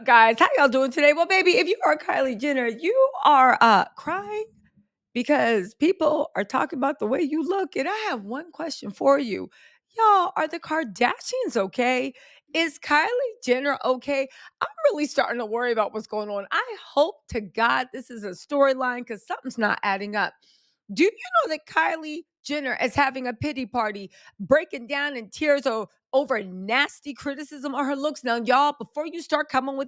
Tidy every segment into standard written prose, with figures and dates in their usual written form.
guys? How y'all doing today? Well, baby, if you are Kylie Jenner, you are crying because people are talking about the way you look. And I have one question for you. Y'all, are the Kardashians okay? Is Kylie Jenner okay? I'm really starting to worry about what's going on. I hope to God this is a storyline because something's not adding up. Do you know that Kylie Jenner is having a pity party, breaking down in tears over nasty criticism on her looks? Now, y'all, before you start coming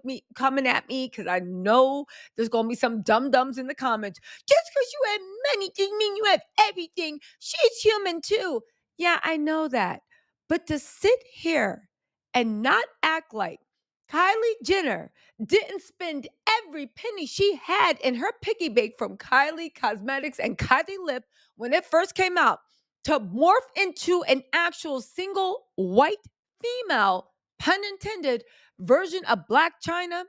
at me, because I know there's gonna be some dum-dums in the comments. Just because you have money doesn't mean you have everything. She's human too. Yeah, I know that. But to sit here and not act like Kylie Jenner didn't spend every penny she had in her piggy bank from Kylie Cosmetics and Kylie Lip when it first came out to morph into an actual single white female, pun intended, version of Black China,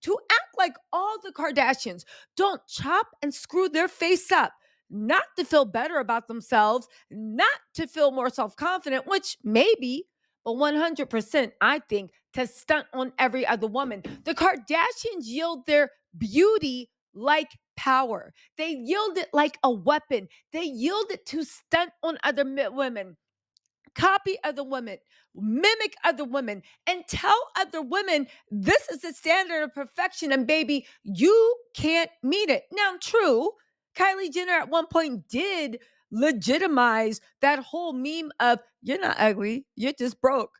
to act like all the Kardashians don't chop and screw their face up, not to feel better about themselves, not to feel more self confident, which maybe, but 100%, I think, to stunt on every other woman. The Kardashians yield their beauty like power. They yield it like a weapon. They yield it to stunt on other women, copy other women, mimic other women, and tell other women this is the standard of perfection. And baby, you can't meet it. Now, true, Kylie Jenner at one point did legitimize that whole meme of you're not ugly, you're just broke.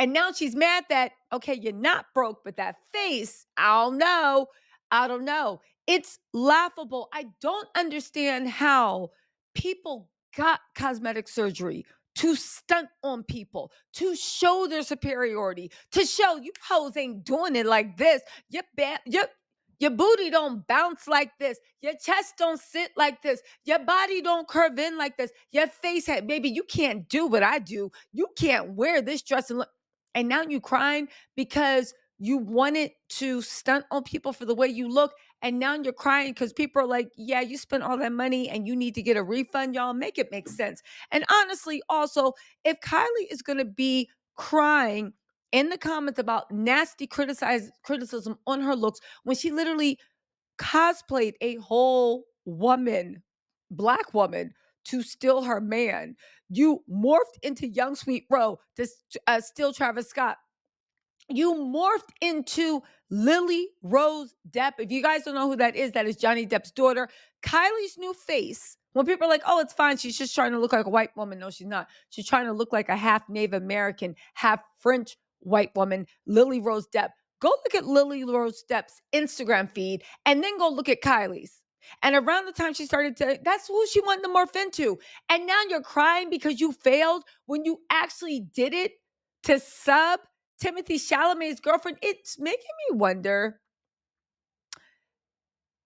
And now she's mad that, okay, you're not broke, but that face, I don't know. I don't know. It's laughable. I don't understand how people got cosmetic surgery to stunt on people, to show their superiority, to show you hoes ain't doing it like this. Your booty don't bounce like this. Your chest don't sit like this. Your body don't curve in like this. Your face, baby, you can't do what I do. You can't wear this dress and look. And now you crying because you wanted to stunt on people for the way you look. And now you're crying because people are like, yeah, you spent all that money and you need to get a refund. Y'all make it make sense. And honestly, also, if Kylie is going to be crying in the comments about nasty criticism on her looks when she literally cosplayed a whole woman, Black woman, to steal her man. You morphed into Young Sweet Roe to steal Travis Scott. You morphed into Lily Rose Depp. If you guys don't know who that is Johnny Depp's daughter. Kylie's new face. When people are like, oh, it's fine. She's just trying to look like a white woman. No, she's not. She's trying to look like a half Native American, half French white woman, Lily Rose Depp. Go look at Lily Rose Depp's Instagram feed and then go look at Kylie's. And around the time she started to, that's who she wanted to morph into. And now you're crying because you failed when you actually did it to sub Timothy Chalamet's girlfriend. It's making me wonder.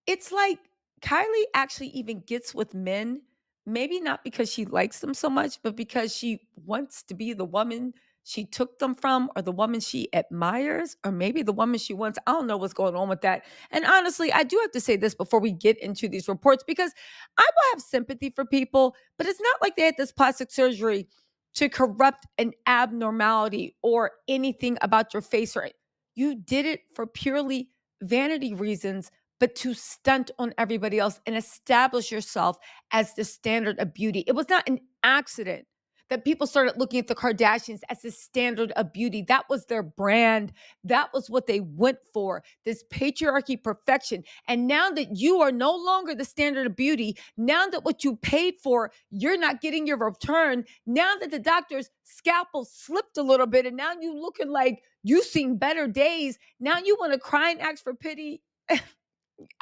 It's like Kylie actually even gets with men, maybe not because she likes them so much, but because she wants to be the woman she took them from, or the woman she admires, or maybe the woman she wants. I don't know what's going on with that. And honestly, I do have to say this before we get into these reports, because I will have sympathy for people, but it's not like they had this plastic surgery to corrupt an abnormality or anything about your face. Right? You did it for purely vanity reasons, but to stunt on everybody else and establish yourself as the standard of beauty. It was not an accident that people started looking at the Kardashians as the standard of beauty. That was their brand. That was what they went for, this patriarchy perfection. And now that you are no longer the standard of beauty, now that what you paid for, you're not getting your return, now that the doctor's scalpel slipped a little bit and now you looking like you've seen better days, now you want to cry and ask for pity.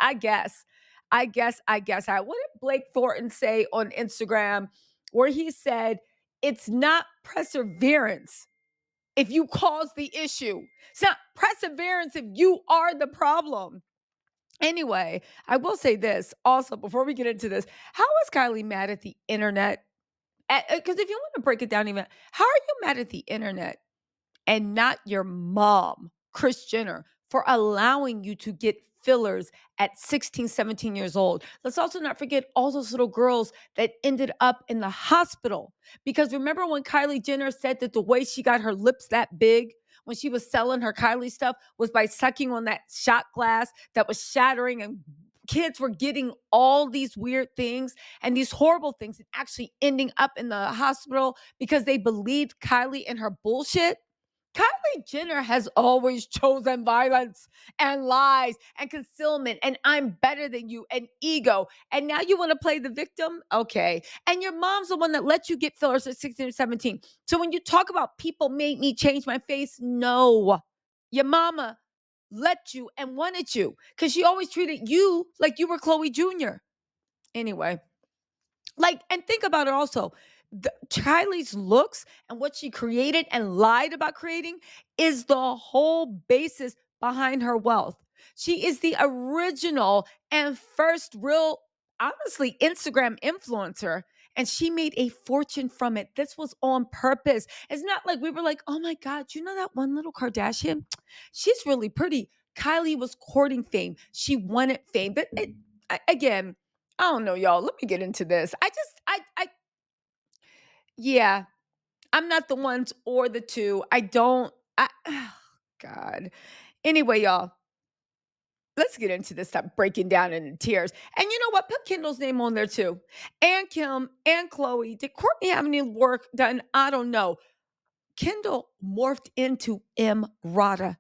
I guess. What did Blake Thornton say on Instagram where he said, it's not perseverance if you cause the issue. It's not perseverance if you are the problem. Anyway, I will say this also before we get into this. How is Kylie mad at the internet? Because if you want to break it down even, how are you mad at the internet and not your mom, Kris Jenner, for allowing you to get fillers at 16, 17 years old? Let's also not forget all those little girls that ended up in the hospital. Because remember when Kylie Jenner said that the way she got her lips that big, when she was selling her Kylie stuff was by sucking on that shot glass that was shattering, and kids were getting all these weird things and these horrible things and actually ending up in the hospital because they believed Kylie and her bullshit. Kylie Jenner has always chosen violence and lies and concealment and I'm better than you and ego. And now you want to play the victim? Okay. And your mom's the one that let you get fillers at 16 or 17. So when you talk about people made me change my face, no. Your mama let you and wanted you because she always treated you like you were Chloe Jr. Anyway, like, and think about it also. Kylie's looks and what she created and lied about creating is the whole basis behind her wealth. She is the original and first real, honestly, Instagram influencer. And she made a fortune from it. This was on purpose. It's not like we were like, oh my God, you know that one little Kardashian? She's really pretty. Kylie was courting fame. She wanted fame. But again, I don't know, y'all. Let me get into this. Yeah, I'm not the ones or the two. Oh, God. Anyway, y'all, let's get into this stuff, breaking down into tears. And you know what? Put Kendall's name on there too. And Kim and Chloe. Did Courtney have any work done? I don't know. Kendall morphed into Rada.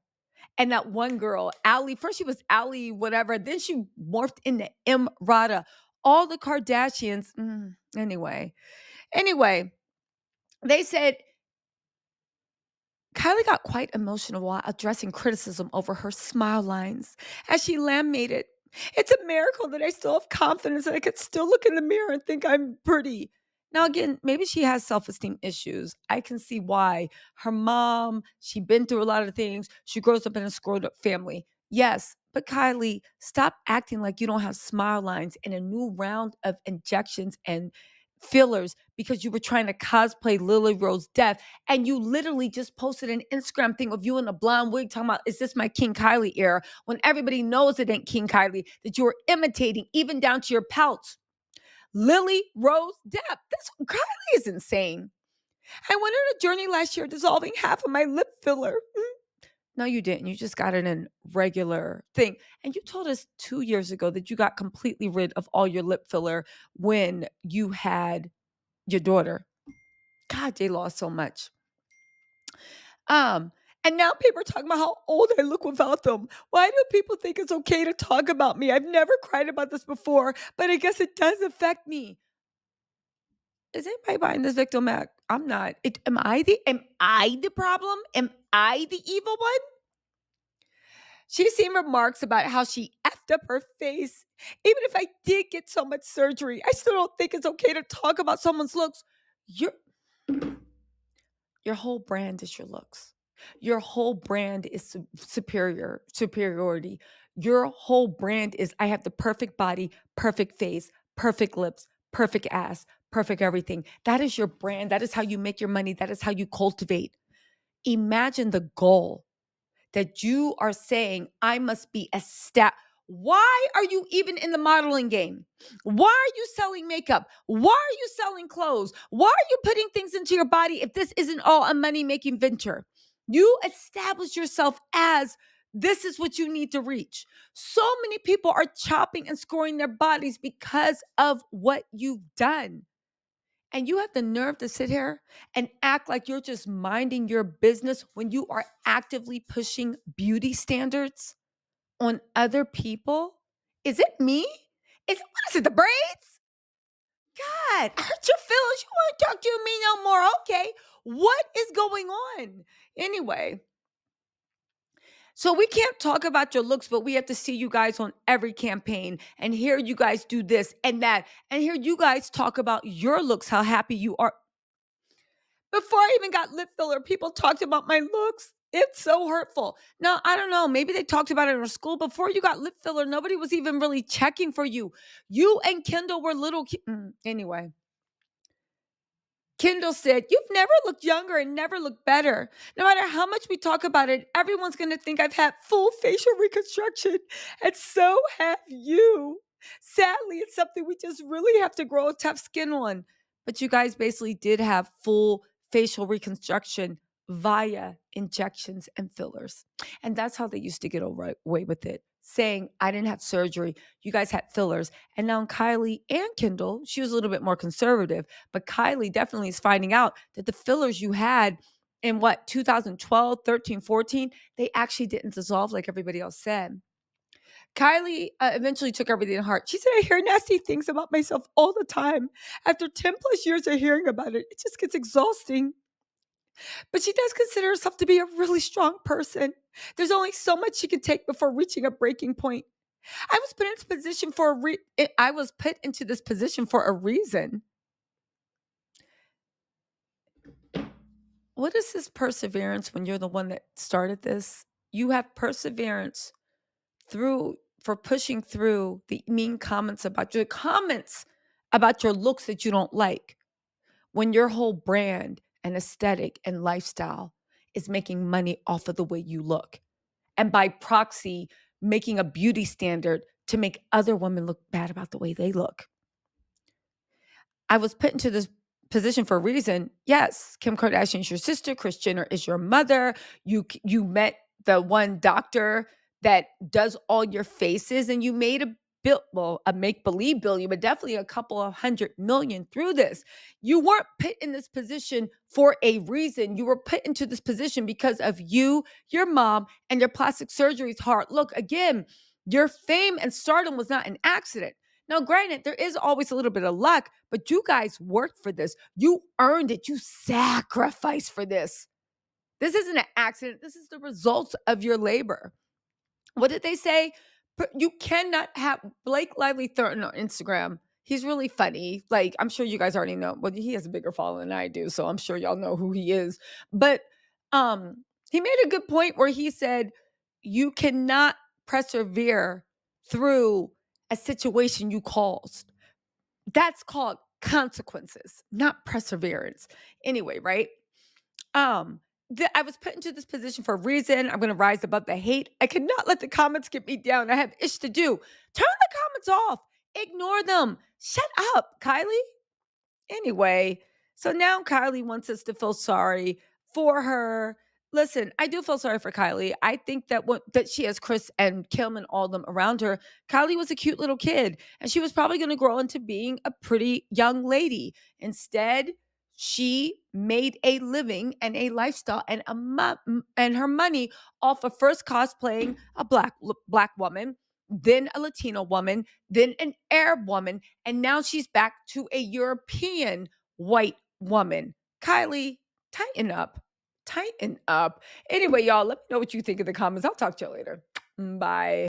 And that one girl, Allie, first she was Allie, whatever. Then she morphed into Rada. All the Kardashians. Anyway, they said Kylie got quite emotional while addressing criticism over her smile lines as she lamented, "It's a miracle that I still have confidence that I could still look in the mirror and think I'm pretty." Now, again, maybe she has self esteem issues. I can see why. Her mom, she's been through a lot of things. She grows up in a screwed up family. Yes, but Kylie, stop acting like you don't have smile lines and a new round of injections and fillers because you were trying to cosplay Lily Rose Death. And you literally just posted an Instagram thing of you in a blonde wig talking about, is this my King Kylie era? When everybody knows it ain't King Kylie, that you were imitating even down to your pouch. Lily Rose Depp. Kylie is insane. I went on a journey last year dissolving half of my lip filler. No, you didn't. You just got it in regular thing. And you told us 2 years ago that you got completely rid of all your lip filler when you had your daughter. God, they lost so much. And now people are talking about how old I look without them. Why do people think it's okay to talk about me? I've never cried about this before, but I guess it does affect me. Is anybody buying this victim act? I'm not. Am I the problem? Am I the evil one? She's seen remarks about how she effed up her face. Even if I did get so much surgery, I still don't think it's okay to talk about someone's looks. Your whole brand is your looks. Your whole brand is superiority. Your whole brand is I have the perfect body, perfect face, perfect lips, perfect ass, perfect everything. That is your brand. That is how you make your money. That is how you cultivate. Imagine the goal that you are saying, I must be a stat. Why are you even in the modeling game? Why are you selling makeup? Why are you selling clothes? Why are you putting things into your body if this isn't all a money making venture? You establish yourself as this is what you need to reach. So many people are chopping and scoring their bodies because of what you've done. And you have the nerve to sit here and act like you're just minding your business when you are actively pushing beauty standards on other people? Is it me? What is it, the braids? God, I hurt your feelings. You want to talk to me no more? Okay. What is going on? Anyway, so we can't talk about your looks, but we have to see you guys on every campaign and hear you guys do this and that and hear you guys talk about your looks, how happy you are. Before I even got lip filler, people talked about my looks. It's so hurtful. Now, I don't know. Maybe they talked about it in school. Before you got lip filler, nobody was even really checking for you. You and Kendall were anyway. Kendall said, "You've never looked younger and never looked better. No matter how much we talk about it, everyone's going to think I've had full facial reconstruction. And so have you. Sadly, it's something we just really have to grow a tough skin on." But you guys basically did have full facial reconstruction via injections and fillers. And that's how they used to get away with it, saying, I didn't have surgery. You guys had fillers. And now Kylie and Kendall, she was a little bit more conservative, but Kylie definitely is finding out that the fillers you had in 2012, 13, 14, they actually didn't dissolve like everybody else said. Kylie eventually took everything to heart. She said, I hear nasty things about myself all the time. After 10 plus years of hearing about it, it just gets exhausting. But she does consider herself to be a really strong person. There's only so much she can take before reaching a breaking point. I was put into position for I was put into this position for a reason. What is this perseverance when you're the one that started this? You have perseverance through for pushing through the mean comments about your looks that you don't like, when your whole brand and aesthetic and lifestyle is making money off of the way you look, and by proxy making a beauty standard to make other women look bad about the way they look. I was put into this position for a reason. Yes, Kim Kardashian is your sister. Kris Jenner is your mother. You met the one doctor that does all your faces, and you made a make-believe billion, but definitely a couple of 100 million through this. You weren't put in this position for a reason. You were put into this position because of you, your mom, and your plastic surgery's heart. Look, again, your fame and stardom was not an accident. Now, granted, there is always a little bit of luck, but you guys worked for this. You earned it. You sacrificed for this. This isn't an accident. This is the results of your labor. What did they say? You cannot have Blake Lively Thornton on Instagram. He's really funny. Like, I'm sure you guys already know. Well, he has a bigger following than I do, so I'm sure y'all know who he is. But he made a good point where he said, you cannot persevere through a situation you caused. That's called consequences, not perseverance. Anyway, right? I was put into this position for a reason. I'm going to rise above the hate. I cannot let the comments get me down. I have ish to do. Turn the comments off. Ignore them. Shut up, Kylie. Anyway, so now Kylie wants us to feel sorry for her. Listen, I do feel sorry for Kylie. I think that she has Kris and Kim and all of them around her. Kylie was a cute little kid, and she was probably going to grow into being a pretty young lady. Instead, she made a living and a lifestyle and her money off of first cosplaying a black woman, then a Latino woman, then an Arab woman, and now she's back to a European white woman. Kylie, tighten up. Tighten up. Anyway, y'all, let me know what you think in the comments. I'll talk to you later. Bye.